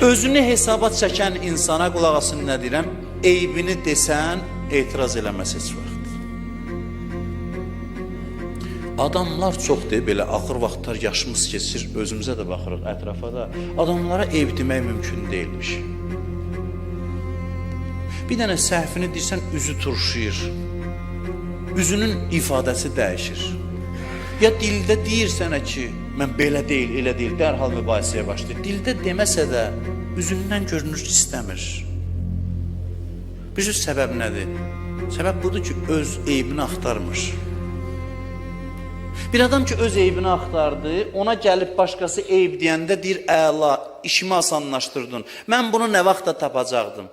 Özünü hesaba çəkən insana qulaq asın nə deyirəm, eybini desən, etiraz eləməz heç vaxt. Adamlar çoxdur, belə axır vaxtlar yaşımız keçir, özümüzə də baxırıq, ətrafa da. Adamlara eyb demək mümkün deyilmiş. Bir dənə səhvini deyirsən, üzü turşuyur. Üzünün ifadəsi dəyişir. Ya dildə deyirsənə ki, mən belə deyil, elə deyil, dərhal mübahisəyə başlayır. Dildə deməsə də, üzündən görünür ki, istəmir. Bir səbəb nədir? Səbəb budur ki, öz eybini axtarmır. Bir adam ki, öz eybini axtardı, ona gəlib başqası eyb deyəndə deyir, əla, işimi asanlaşdırdın. Mən bunu nə vaxt da tapacaqdım.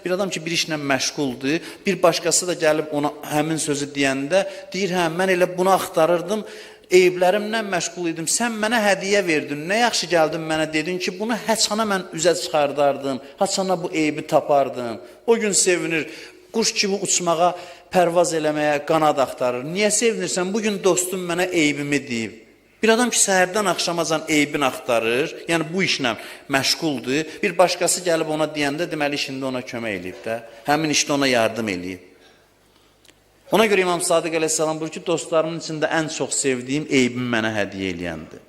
Bir adam ki, bir işlə məşğuldur, bir başqası da gəlib ona həmin sözü deyəndə deyir, hə, mən elə bunu axtarırdım, eyblərimlə məşğul idim, sən mənə hədiyyə verdin, nə yaxşı gəldin mənə dedin ki, bunu həçana mən üzə çıxardardım, həçana bu eybi tapardım. O gün sevinir, quş kimi uçmağa, pərvaz eləməyə qanad axtarır. Niyə sevinirsən? Bugün dostum mənə eybimi deyib. Bir adam ki, səhərdən axşamacan eybini axtarır, yəni bu işlə məşğuldur, bir başqası gəlib ona deyəndə, deməli işində ona kömək eləyib də, həmin işdə ona yardım eləyib. Ona görə İmam Sadiq əleyhissalam buyurur ki, dostlarımın içində ən çox sevdiyim eybimi mənə hədiyyə eləyəndir.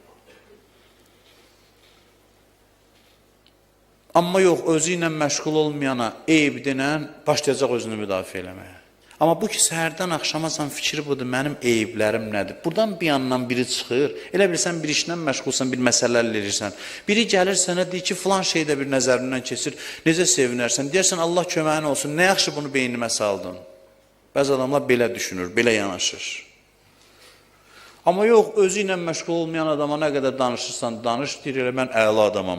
Amma yox, özü ilə məşğul olmayana eyb denən başlayacaq özünü müdafiə eləməyə. Amma bu ki, səhərdən axşamacan fikri budur, mənim eyblərim nədir? Buradan bir yandan biri çıxır, elə bilirsən bir işlə məşğulsan, bir məsələlər verirsən. Biri gəlir sənə deyir ki, filan şeydə bir nəzərindən keçir, necə sevinərsən? Deyərsən, Allah köməyin olsun, nə yaxşı bunu beynimə saldın. Bəzi adamlar belə düşünür, belə yanaşır. Amma yox, özü ilə məşğul olmayan adama nə qədər danışırsan, danış, deyir, elə mən əla adamam.